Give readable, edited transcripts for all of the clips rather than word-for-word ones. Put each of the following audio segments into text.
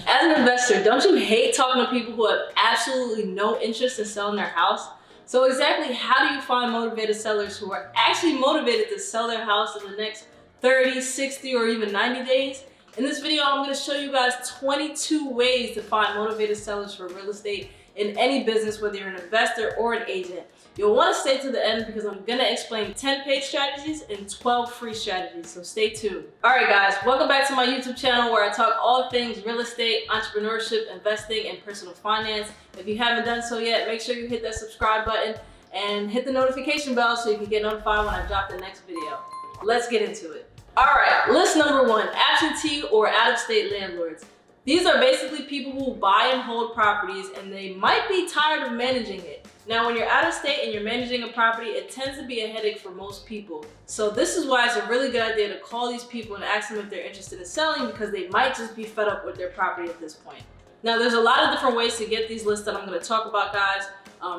As an investor, don't you hate talking to people who have absolutely no interest in selling their house? So exactly how do you find motivated sellers who are actually motivated to sell their house in the next 30, 60, or even 90 days? In this video, I'm going to show you guys 22 ways to find motivated sellers for real estate in any business, whether you're an investor or an agent. You'll want to stay to the end because I'm going to explain 10 paid strategies and 12 free strategies, so stay tuned. Alright guys, welcome back to my YouTube channel where I talk all things real estate, entrepreneurship, investing, and personal finance. If you haven't done so yet, make sure you hit that subscribe button and hit the notification bell so you can get notified when I drop the next video. Let's get into it. Alright, list number 1, absentee or out-of-state landlords. These are basically people who buy and hold properties and they might be tired of managing it. Now, when you're out of state and you're managing a property, it tends to be a headache for most people. So this is why it's a really good idea to call these people and ask them if they're interested in selling, because they might just be fed up with their property at this point. Now, there's a lot of different ways to get these lists that I'm going to talk about, guys.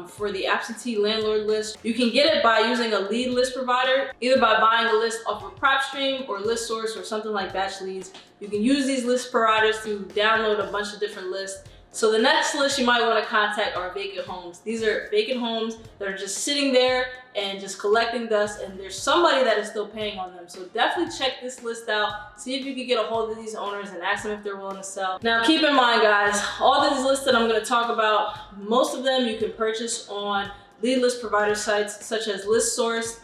For the absentee landlord list, you can get it by using a lead list provider, either by buying a list off of PropStream or ListSource or something like Batch Leads. You can use these list providers to download a bunch of different lists. So the next list you might want to contact are vacant homes. These are vacant homes that are just sitting there and just collecting dust, and there's somebody that is still paying on them. So definitely check this list out. See if you can get a hold of these owners and ask them if they're willing to sell. Now keep in mind, guys, all these lists that I'm going to talk about, most of them you can purchase on lead list provider sites such as ListSource,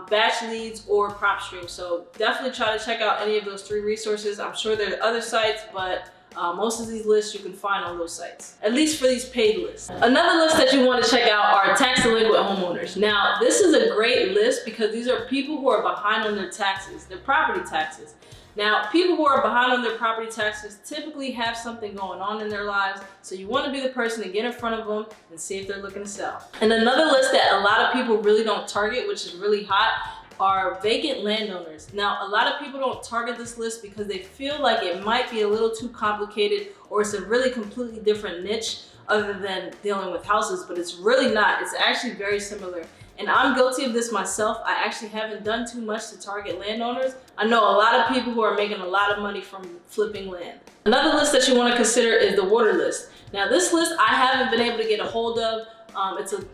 Batch Leads, or PropStream. So definitely try to check out any of those 3 resources. I'm sure there are other sites, but most of these lists you can find on those sites, at least for these paid lists. Another list that you want to check out are tax delinquent homeowners. Now, this is a great list because these are people who are behind on their taxes, their property taxes. Now, people who are behind on their property taxes typically have something going on in their lives, so you want to be the person to get in front of them and see if they're looking to sell. And another list that a lot of people really don't target, which is really hot, are vacant landowners. Now, a lot of people don't target this list because they feel like it might be a little too complicated, or it's a really completely different niche other than dealing with houses, but it's really not. It's actually very similar. And I'm guilty of this myself. I actually haven't done too much to target landowners. I know a lot of people who are making a lot of money from flipping land. Another list that you want to consider is the water list. Now, this list I haven't been able to get a hold of.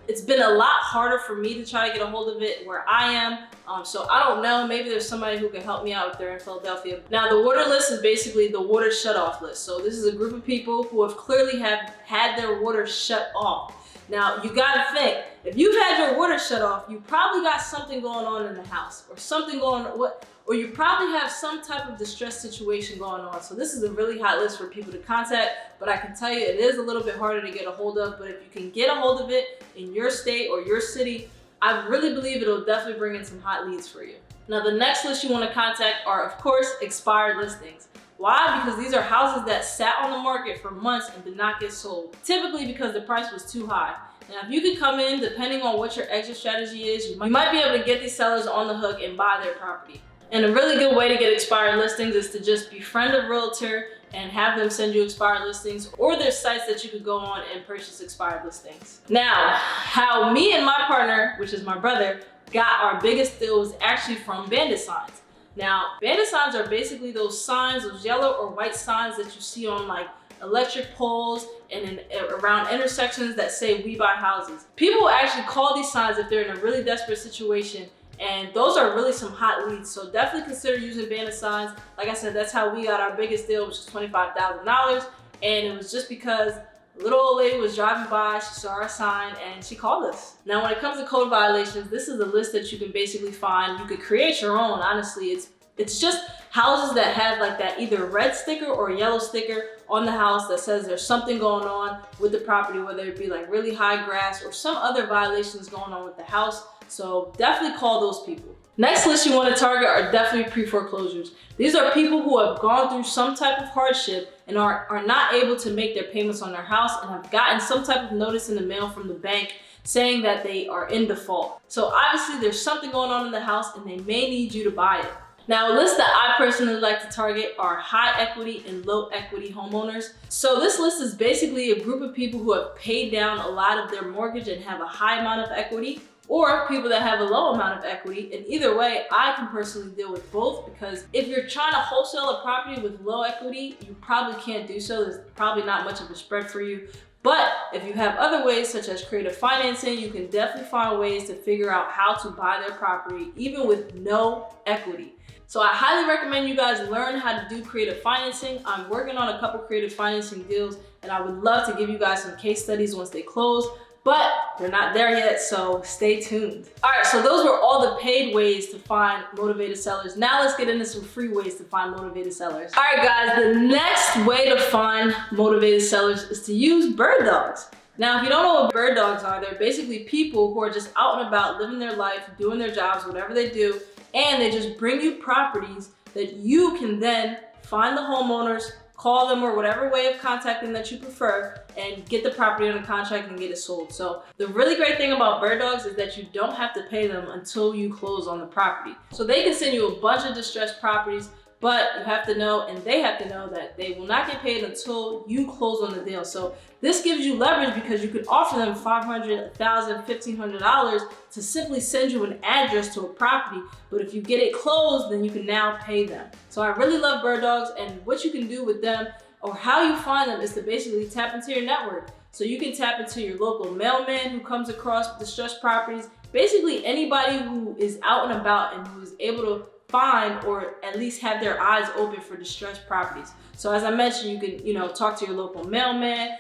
It's been a lot harder for me to try to get a hold of it where I am. So I don't know, maybe there's somebody who can help me out if they're in Philadelphia. Now, the water list is basically the water shutoff list. So this is a group of people who have clearly had their water shut off. Now, you gotta think, if you've had your water shut off, you probably got something going on in the house, or something going on, or you probably have some type of distress situation going on. So this is a really hot list for people to contact, but I can tell you it is a little bit harder to get a hold of, but if you can get a hold of it in your state or your city, I really believe it'll definitely bring in some hot leads for you. Now, the next list you want to contact are, of course, expired listings. Why? Because these are houses that sat on the market for months and did not get sold, typically because the price was too high. Now, if you could come in, depending on what your exit strategy is, you might be able to get these sellers on the hook and buy their property. And a really good way to get expired listings is to just befriend a realtor and have them send you expired listings, or there's sites that you could go on and purchase expired listings. Now, how me and my partner, which is my brother, got our biggest deal was actually from Bandit Signs. Now, Bandit Signs are basically those signs, those yellow or white signs that you see on like electric poles and around intersections that say "We buy houses." People actually call these signs if they're in a really desperate situation, and those are really some hot leads. So definitely consider using Bandit Signs. Like I said, that's how we got our biggest deal, which is $25,000, and it was just because a little old lady was driving by, she saw our sign, and she called us. Now, when it comes to code violations, this is a list that you can basically find. You could create your own, honestly. It's just houses that have like that either red sticker or yellow sticker on the house that says there's something going on with the property, whether it be like really high grass or some other violations going on with the house. So definitely call those people. Next list you want to target are definitely pre-foreclosures. These are people who have gone through some type of hardship and are not able to make their payments on their house and have gotten some type of notice in the mail from the bank saying that they are in default. So obviously there's something going on in the house and they may need you to buy it. Now, a list that I personally like to target are high equity and low equity homeowners. So this list is basically a group of people who have paid down a lot of their mortgage and have a high amount of equity, or people that have a low amount of equity. And either way, I can personally deal with both, because if you're trying to wholesale a property with low equity, you probably can't do so. There's probably not much of a spread for you. But if you have other ways such as creative financing, you can definitely find ways to figure out how to buy their property even with no equity. So I highly recommend you guys learn how to do creative financing. I'm working on a couple creative financing deals, and I would love to give you guys some case studies once they close, but they're not there yet, so stay tuned. All right, so those were all the paid ways to find motivated sellers. Now let's get into some free ways to find motivated sellers. All right, guys, the next way to find motivated sellers is to use bird dogs. Now, if you don't know what bird dogs are, they're basically people who are just out and about, living their life, doing their jobs, whatever they do, and they just bring you properties that you can then find the homeowners, call them, or whatever way of contacting that you prefer, and get the property under contract and get it sold. So the really great thing about bird dogs is that you don't have to pay them until you close on the property. So they can send you a bunch of distressed properties, but you have to know, and they have to know, that they will not get paid until you close on the deal. So this gives you leverage, because you can offer them $500, $1,000, $1,500 to simply send you an address to a property. But if you get it closed, then you can now pay them. So I really love bird dogs, and what you can do with them, or how you find them, is to basically tap into your network. So you can tap into your local mailman who comes across distressed properties, basically anybody who is out and about and who is able to find, or at least have their eyes open for distressed properties. So as I mentioned, you can, talk to your local mailman,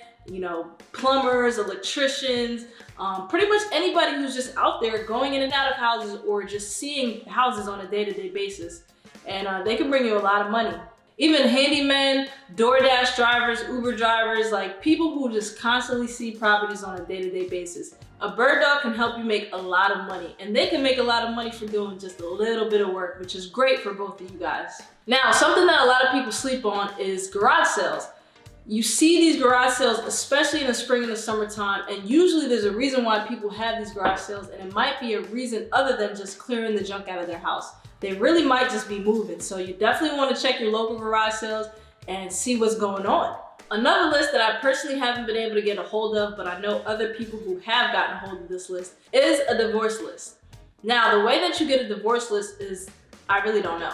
plumbers, electricians, pretty much anybody who's just out there going in and out of houses, or just seeing houses on a day-to-day basis. And they can bring you a lot of money. Even handymen, DoorDash drivers, Uber drivers, like people who just constantly see properties on a day-to-day basis. A bird dog can help you make a lot of money, and they can make a lot of money for doing just a little bit of work, which is great for both of you guys. Now, something that a lot of people sleep on is garage sales. You see these garage sales, especially in the spring and the summertime, and usually there's a reason why people have these garage sales, and it might be a reason other than just clearing the junk out of their house. They really might just be moving, so you definitely want to check your local garage sales and see what's going on. Another list that I personally haven't been able to get a hold of, but I know other people who have gotten a hold of this list, is a divorce list. Now, the way that you get a divorce list is, I really don't know.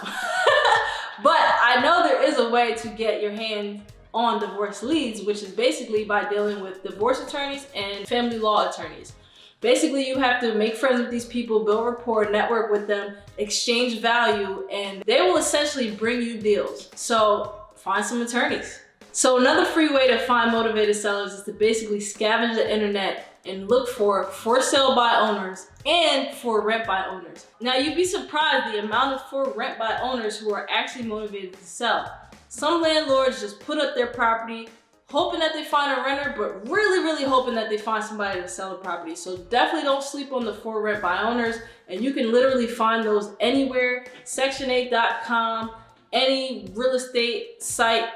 But I know there is a way to get your hands on divorce leads, which is basically by dealing with divorce attorneys and family law attorneys. Basically, you have to make friends with these people, build rapport, network with them, exchange value, and they will essentially bring you deals. So find some attorneys. So another free way to find motivated sellers is to basically scavenge the internet and look for sale by owners and for rent by owners. Now, you'd be surprised the amount of for rent by owners who are actually motivated to sell. Some landlords just put up their property hoping that they find a renter, but really hoping that they find somebody to sell the property. So definitely don't sleep on the for rent by owners, and you can literally find those anywhere. Section8.com, any real estate site,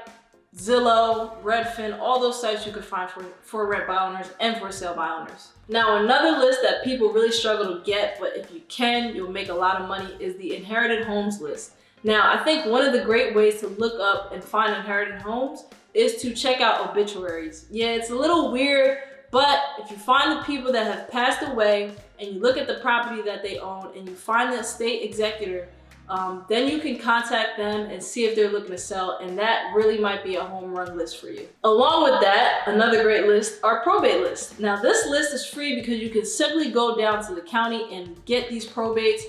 Zillow, Redfin, all those sites you can find for rent by owners and for sale by owners. Now, another list that people really struggle to get, but if you can, you'll make a lot of money, is the inherited homes list. Now, I think one of the great ways to look up and find inherited homes is to check out obituaries. Yeah, it's a little weird, but if you find the people that have passed away and you look at the property that they own and you find the estate executor, then you can contact them and see if they're looking to sell, and that really might be a home run list for you. Along with that, another great list are probate lists. Now, this list is free because you can simply go down to the county and get these probates.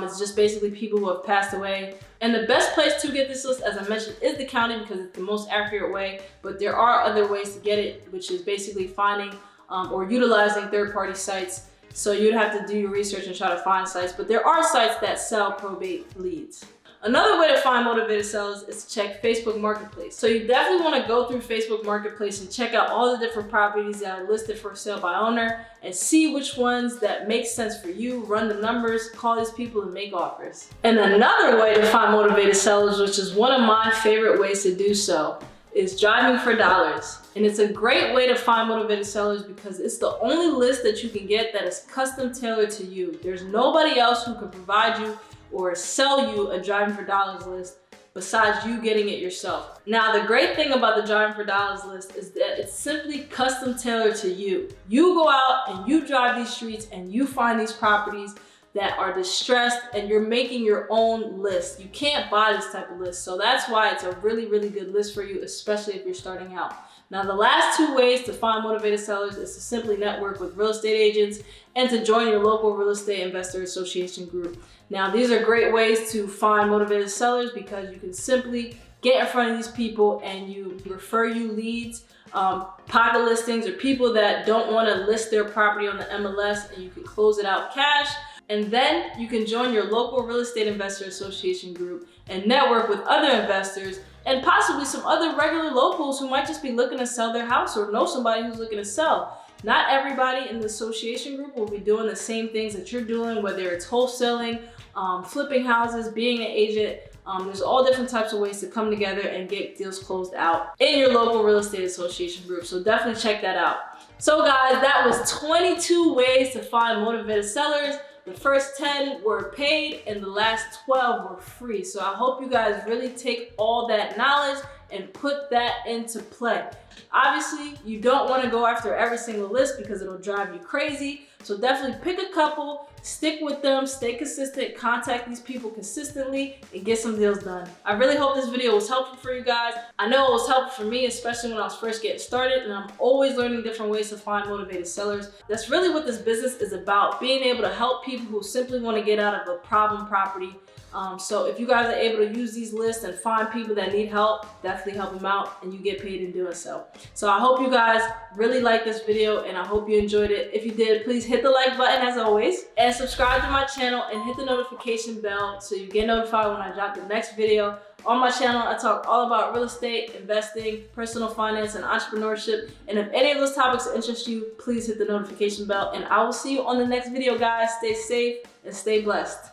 It's just basically people who have passed away. And the best place to get this list, as I mentioned, is the county, because it's the most accurate way, but there are other ways to get it, which is basically finding or utilizing third-party sites. So you'd have to do your research and try to find sites, but there are sites that sell probate leads. Another way to find motivated sellers is to check Facebook Marketplace. So you definitely want to go through Facebook Marketplace and check out all the different properties that are listed for sale by owner and see which ones that make sense for you, run the numbers, call these people and make offers. And another way to find motivated sellers, which is one of my favorite ways to do so, is driving for dollars. And it's a great way to find motivated sellers because it's the only list that you can get that is custom tailored to you. There's nobody else who can provide you or sell you a driving for dollars list besides you getting it yourself. Now, the great thing about the Driving for Dollars list is that it's simply custom tailored to you. You go out and you drive these streets and you find these properties that are distressed and you're making your own list. You can't buy this type of list. So that's why it's a really, really good list for you, especially if you're starting out. Now, the last 2 ways to find motivated sellers is to simply network with real estate agents and to join your local real estate investor association group. Now, these are great ways to find motivated sellers because you can simply get in front of these people and you refer you leads, pocket listings, or people that don't want to list their property on the MLS, and you can close it out cash. And then you can join your local real estate investor association group and network with other investors and possibly some other regular locals who might just be looking to sell their house or know somebody who's looking to sell. Not everybody in the association group will be doing the same things that you're doing, whether it's wholesaling, flipping houses, being an agent. There's all different types of ways to come together and get deals closed out in your local real estate association group. So definitely check that out. So guys, that was 22 ways to find motivated sellers. The first 10 were paid and the last 12 were free. So I hope you guys really take all that knowledge and put that into play. Obviously, you don't want to go after every single list because it'll drive you crazy. So definitely pick a couple, stick with them, stay consistent, contact these people consistently, and get some deals done. I really hope this video was helpful for you guys. I know it was helpful for me, especially when I was first getting started, and I'm always learning different ways to find motivated sellers. That's really what this business is about, being able to help people who simply want to get out of a problem property. So if you guys are able to use these lists and find people that need help, definitely help them out and you get paid in doing so. So I hope you guys really liked this video and I hope you enjoyed it. If you did, please hit the like button as always and subscribe to my channel and hit the notification bell so you get notified when I drop the next video. On my channel, I talk all about real estate, investing, personal finance, and entrepreneurship. And if any of those topics interest you, please hit the notification bell and I will see you on the next video, guys. Stay safe and stay blessed.